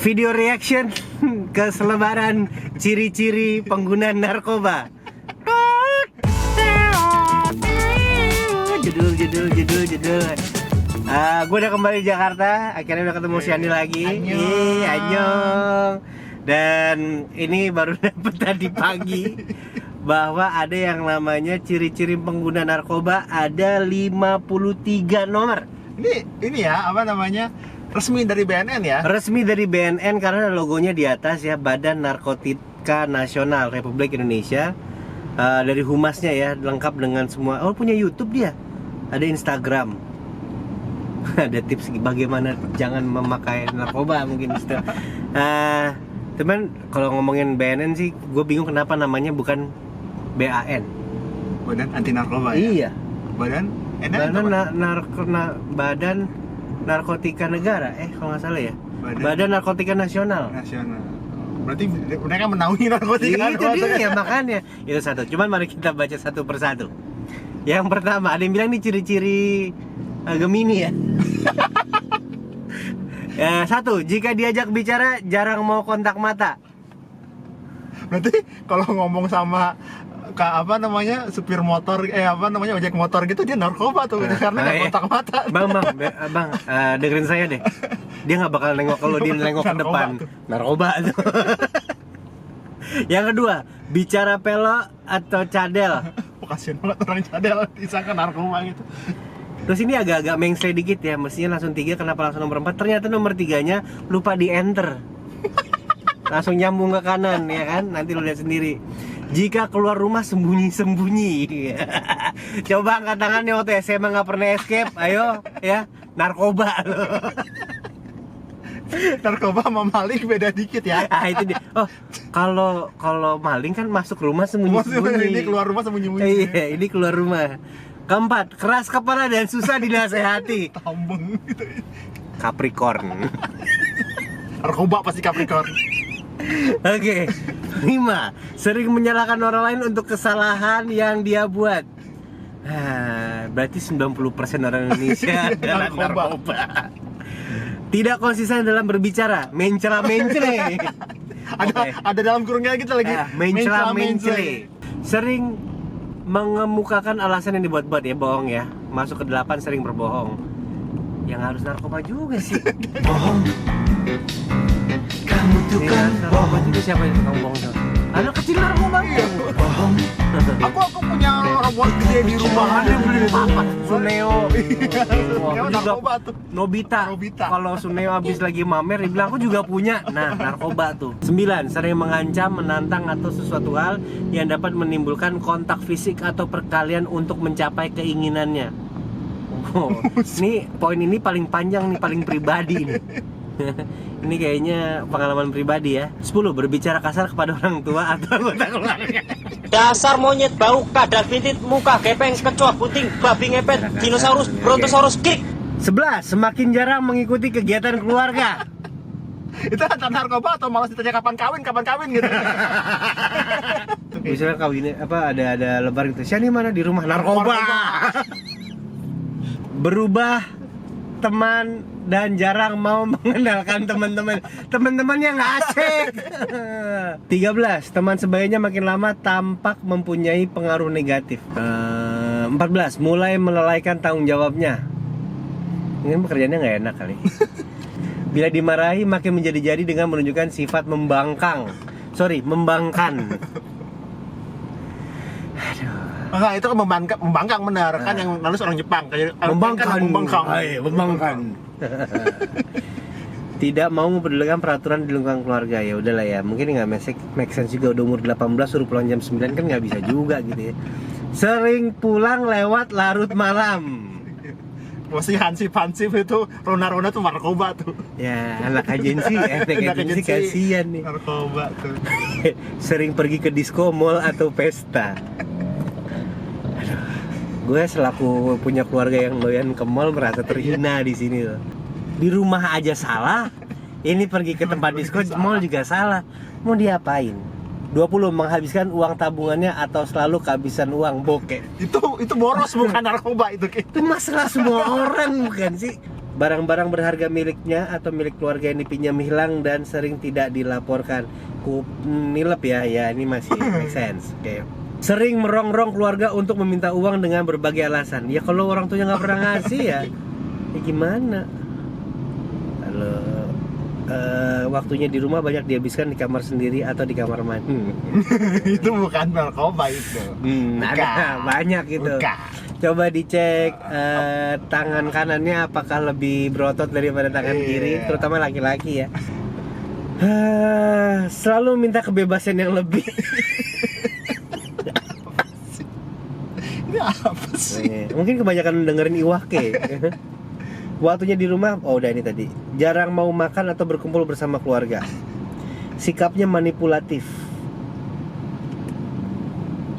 Video reaction ke selebaran ciri-ciri pengguna narkoba. Judul. Gue udah kembali di Jakarta. Akhirnya udah ketemu si Andi lagi. Annyeong. Dan ini baru dapet tadi pagi bahwa ada yang namanya ciri-ciri pengguna narkoba, ada 53 nomor. Ini ya, apa namanya? Resmi dari BNN ya? Resmi dari BNN karena logonya di atas ya, Badan Narkotika Nasional Republik Indonesia. Dari humasnya ya, lengkap dengan semua. Oh, punya YouTube dia. Ada Instagram. Ada tips bagaimana jangan memakai narkoba mungkin itu. Teman, kalau ngomongin BNN sih, gue bingung kenapa namanya bukan BAN. Badan Anti Narkoba ya? Iya. Badan Badan Narkotika Negara. Kalau nggak salah ya. Badan Narkotika Nasional. Berarti mereka menaungi narkotika. Itu dia makanya. Itu satu. Cuman mari kita baca satu persatu. Yang pertama, ada yang bilang ini ciri-ciri Gemini ya. Satu, jika diajak bicara jarang mau kontak mata. Berarti kalau ngomong sama supir motor, ojek motor gitu, dia narkoba tuh, karena nggak kontak mata. Bang, dengerin saya deh. Dia nggak bakal nengok kalau dia nengok ke depan. Narkoba tuh. Yang kedua, bicara pelo atau cadel. Kasian banget orang cadel disangka narkoba gitu. Terus ini agak-agak mengsel dikit ya, mestinya langsung 3, kenapa langsung nomor 4? Ternyata nomor 3-nya lupa di enter. Langsung nyambung ke kanan ya kan, nanti lu lihat sendiri. Jika keluar rumah sembunyi-sembunyi. Coba angkat tangannya waktu SMA nggak pernah escape, ayo ya, narkoba lo. Narkoba sama maling beda dikit ya. Itu dia. Oh, kalau maling kan masuk rumah sembunyi-sembunyi. Ini keluar rumah sembunyi-sembunyi. Iya, ini keluar rumah. Keempat, keras kepala dan susah dinasehati. Tambeng gitu. Capricorn. Narkoba pasti Capricorn. Oke. 5, sering menyalahkan orang lain untuk kesalahan yang dia buat. Berarti 90% orang Indonesia adalah narkoba. Tidak konsisten dalam berbicara, mencela-mencele. Ada dalam kurungnya gitu lagi. Mencela-mencele. Sering mengemukakan alasan yang dibuat-buat ya, bohong ya. Masuk ke 8, sering berbohong. Yang harus narkoba juga sih. Bohong. Kamu tuh kan narkoba juga, siapa yang tukang bohong tuh? Anak kecil narkoba bohong. Aku punya robot gede di rumah, ada beli apa? Suneo. Wah, narkoba tuh. Nobita. Kalau Suneo habis lagi mamer, dia bilang aku juga punya. Nah, narkoba tuh. 9, sering mengancam, menantang atau sesuatu hal yang dapat menimbulkan kontak fisik atau perkalian untuk mencapai keinginannya. Ini poin ini paling panjang nih, paling pribadi nih. Ini kayaknya pengalaman pribadi ya. 10, berbicara kasar kepada orang tua atau anggota keluarga. Dasar monyet bau, kadal bintit, muka gepeng, kecoa, puting, babi ngepet, dinosaurus, brontosaurus, krik. 11, semakin jarang mengikuti kegiatan keluarga. Itu antar narkoba atau malas ditanya kapan kawin gitu. Misalnya kawin ada lebaran gitu. Siapa mana di rumah narkoba. Berubah teman dan jarang mau mengenalkan teman-temannya nggak asik. 13, teman sebayanya makin lama tampak mempunyai pengaruh negatif. 14, mulai melalaikan tanggung jawabnya. Mungkin pekerjaannya nggak enak kali. Bila dimarahi makin menjadi-jadi dengan menunjukkan sifat membangkang. Membangkan. Enggak, itu kan membangkang benar. Kan yang nulis orang Jepang kayak membangkang. Tidak mau mempedulikan peraturan di lingkungan keluarga. Ya udahlah ya, mungkin nggak make sense juga. Udah umur 18 suruh pulang jam 9 kan nggak bisa juga gitu ya. Sering pulang lewat larut malam. Masih hansip itu Rona tuh narkoba tuh. Ya, anak agensi kasihan nih. Narkoba tuh. Sering pergi ke disco, mall atau pesta. Gue selaku punya keluarga yang doyan ke mall merasa terhina di sini loh. Di rumah aja salah, ini pergi ke tempat disco, mall juga salah. Mau diapain? 20, menghabiskan uang tabungannya atau selalu kehabisan uang bokeh. Itu boros bukan narkoba itu. Itu masalah semua orang bukan sih? barang-barang berharga miliknya atau milik keluarga yang dipinjam hilang dan sering tidak dilaporkan. Nilep ya ini masih make sense. Oke. Sering merongrong keluarga untuk meminta uang dengan berbagai alasan. Ya kalau orang tuanya nggak pernah ngasih ya gimana? Kalau waktunya di rumah banyak dihabiskan di kamar sendiri atau di kamar mandi. Itu bukan narkoba itu. Ada banyak gitu. Bukan. Coba dicek tangan kanannya apakah lebih berotot daripada tangan kiri, terutama laki-laki ya. Selalu minta kebebasan yang lebih. Ini apa sih? Mungkin kebanyakan dengerin Iwake. Waktunya di rumah, udah ini tadi. Jarang mau makan atau berkumpul bersama keluarga. Sikapnya manipulatif.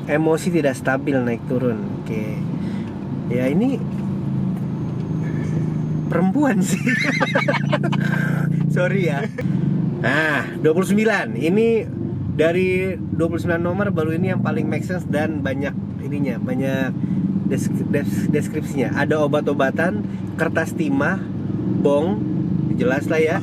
Emosi tidak stabil, naik turun. Oke. Ya ini perempuan sih. Sorry ya. Nah, 29. Ini dari 29 nomor baru ini yang paling make sense dan banyak ininya, banyak deskripsinya. Ada obat-obatan, kertas timah, bong, jelas lah ya,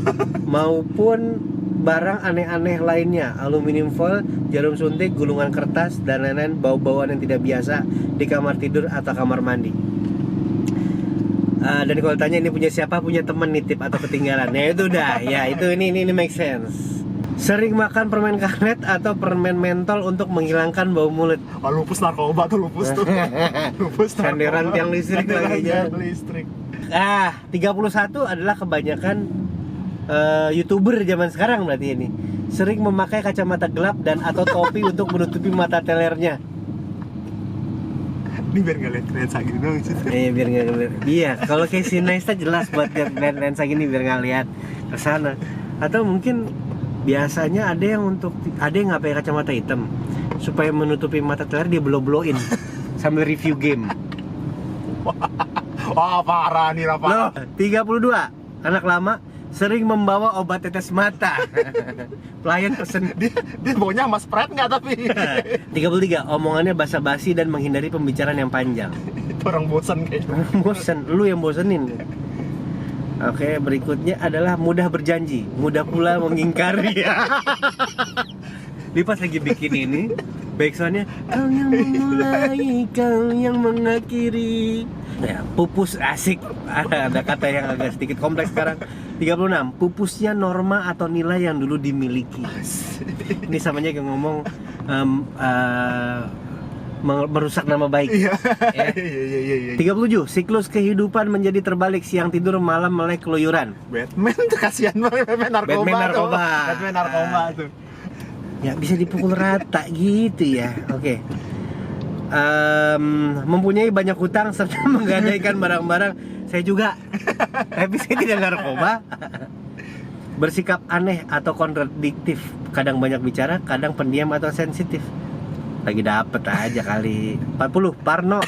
maupun barang aneh-aneh lainnya, aluminium foil, jarum suntik, gulungan kertas, dan lain-lain, bau-bauan yang tidak biasa di kamar tidur atau kamar mandi. Dan kalau tanya ini punya siapa, punya teman nitip atau ketinggalan, ya itu udah, ya itu ini make sense. Sering makan permen karet atau permen mentol untuk menghilangkan bau mulut. Lupus narkoba tuh, lupus tuh. Lupus narkoba. Sanderan tiang listrik lagi ya. Listrik. 31 adalah kebanyakan YouTuber zaman sekarang berarti ini. Sering memakai kacamata gelap dan atau topi untuk menutupi mata telernya. Ini biar nggak lihat lensa gini dong. Biar nggak lihat. Iya, kalau Casey Neistat jelas buat lihat lensa gini biar nggak lihat ke sana. Atau mungkin biasanya ada yang nggak pakai kacamata hitam supaya menutupi mata teler, dia blow-blowin sambil review game. Wah, parah nih Rafa. Loh, 32 anak lama sering membawa obat tetes mata. Pelayan pesen. Dia baunya sama Sprite nggak tapi? 33 omongannya basa-basi dan menghindari pembicaraan yang panjang. Itu orang bosan kayaknya. Bosan, lu yang bosenin. Oke, berikutnya adalah mudah berjanji, mudah pula mengingkari. Dia pas lagi bikin ini, backsoundnya kau yang memulai, kau yang mengakhiri. Ya, pupus asik. Ada kata yang agak sedikit kompleks sekarang. 36, pupusnya norma atau nilai yang dulu dimiliki. Ini samanya kayak ngomong merusak nama baik. Iya. Ya. 37, siklus kehidupan menjadi terbalik, siang tidur malam melek keluyuran. Batman tuh kasihan banget, Batman narkoba. Batman narkoba tuh. Ya bisa dipukul rata gitu ya. Oke. Mempunyai banyak hutang serta menggadaikan barang-barang. Saya juga. Tapi saya tidak narkoba. Bersikap aneh atau kontradiktif. Kadang banyak bicara, kadang pendiam atau sensitif. Lagi dapet aja kali. 40, Parno.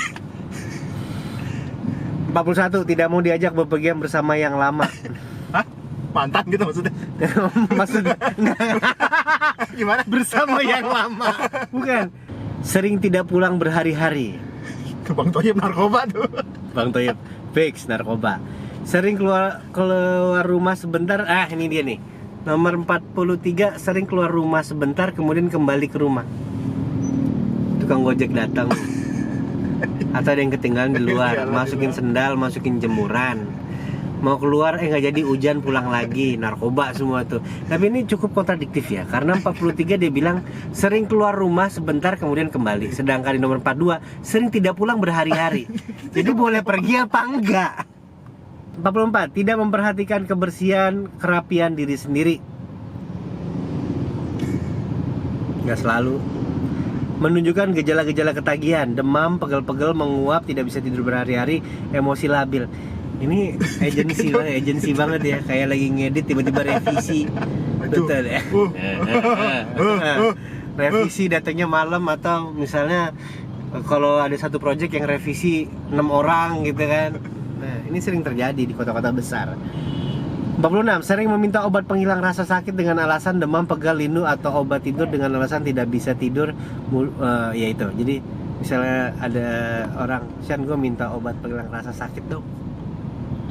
41, tidak mau diajak bepergian bersama yang lama. Hah? Mantan gitu maksudnya? Maksudnya Gimana? bersama yang lama. Bukan. Sering tidak pulang berhari-hari. Ke Bang Toyib narkoba tuh. Bang Toyib fix narkoba. Sering keluar rumah sebentar. Ini dia nih. Nomor 43, sering keluar rumah sebentar kemudian kembali ke rumah. Tukang gojek datang. Atau ada yang ketinggalan di luar, masukin sendal, masukin jemuran. Mau keluar nggak jadi, hujan pulang lagi. Narkoba semua tuh. Tapi ini cukup kontradiktif ya, karena 43 dia bilang sering keluar rumah sebentar kemudian kembali, sedangkan di nomor 42 sering tidak pulang berhari-hari. Jadi boleh pergi apa enggak? 44, tidak memperhatikan kebersihan, kerapian diri sendiri. Nggak selalu. Menunjukkan gejala-gejala ketagihan, demam, pegel-pegel, menguap, tidak bisa tidur berhari-hari, emosi labil. Ini agensi banget ya, kayak lagi ngedit tiba-tiba revisi. Betul ya. Revisi datangnya malam, atau misalnya kalau ada satu project yang revisi 6 orang gitu kan. Nah, ini sering terjadi di kota-kota besar. 46, sering meminta obat penghilang rasa sakit dengan alasan demam, pegal, lindu, atau obat tidur dengan alasan tidak bisa tidur. Ya itu. Jadi misalnya ada orang, Sian gue minta obat penghilang rasa sakit dong.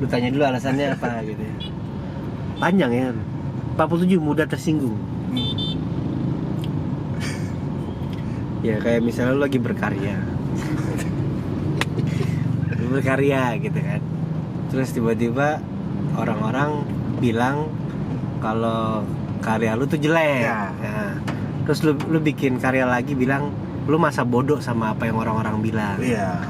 Lu tanya dulu alasannya apa gitu ya. Panjang ya. 47 mudah tersinggung. Ya kayak misalnya lu lagi berkarya. Lu berkarya gitu kan. Terus tiba-tiba orang-orang bilang kalau karya lu tuh jelek. Ya. Nah, terus lu bikin karya lagi bilang lu masa bodoh sama apa yang orang-orang bilang. Iya.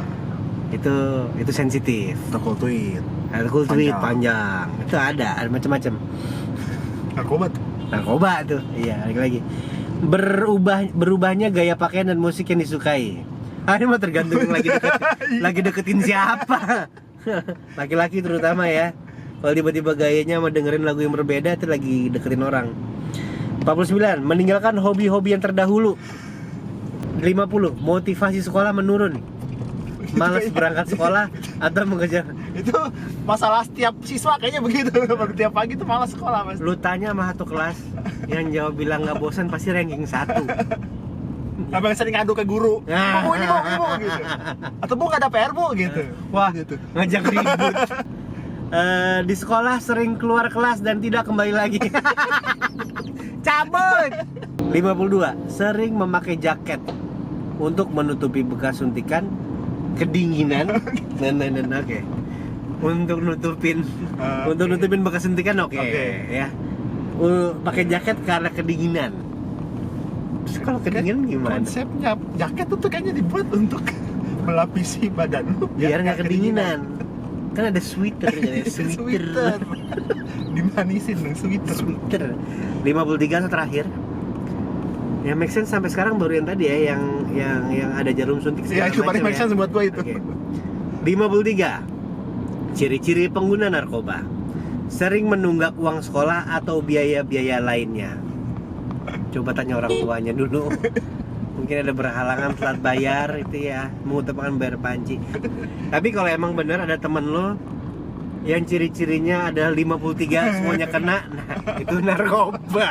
Itu sensitif. Cool tweet. Ada cool tweet panjang. Itu ada macam-macam. Narkoba tuh. Iya, lagi. Berubahnya gaya pakaian dan musik yang disukai. Ini mah tergantung lagi deketin siapa. Laki-laki terutama ya. Kalau tiba-tiba gayanya mau dengerin lagu yang berbeda itu lagi deketin orang. 49, meninggalkan hobi-hobi yang terdahulu. 50, motivasi sekolah menurun. Malas berangkat sekolah atau mengejar. Itu masalah setiap siswa kayaknya begitu. Tiap pagi tuh malas sekolah mas. Lu tanya sama satu kelas yang jawab bilang nggak bosan pasti ranking 1. Apa yang sering ngadu ke guru? Bu ini bu gitu. Atau bu nggak ada PR bu gitu. Wah, gitu. ngajak ribut. Di sekolah sering keluar kelas dan tidak kembali lagi. Cabut. 52, sering memakai jaket untuk menutupi bekas suntikan kedinginan. Nah, oke. Untuk nutupin bekas suntikan oke. Ya. Pakai jaket karena kedinginan. Terus kalau kedinginan gimana? Konsepnya jaket itu kayaknya dibuat untuk melapisi badan lu Biar nggak kedinginan. Kan ada sweater ya, Sweater. Dimanisin dong sweater. 53 terakhir. Yang make sense sampai sekarang baru yang tadi ya, yang ada jarum suntik Iya, itu paling make sense buat gua itu. Oke. 53. Ciri-ciri pengguna narkoba. Sering menunggak uang sekolah atau biaya-biaya lainnya. Coba tanya orang tuanya dulu. Mungkin ada berhalangan telat bayar itu ya, mengutamakan bayar panci. Tapi kalau emang bener ada temen lo yang ciri-cirinya ada 53 semuanya kena, nah itu narkoba.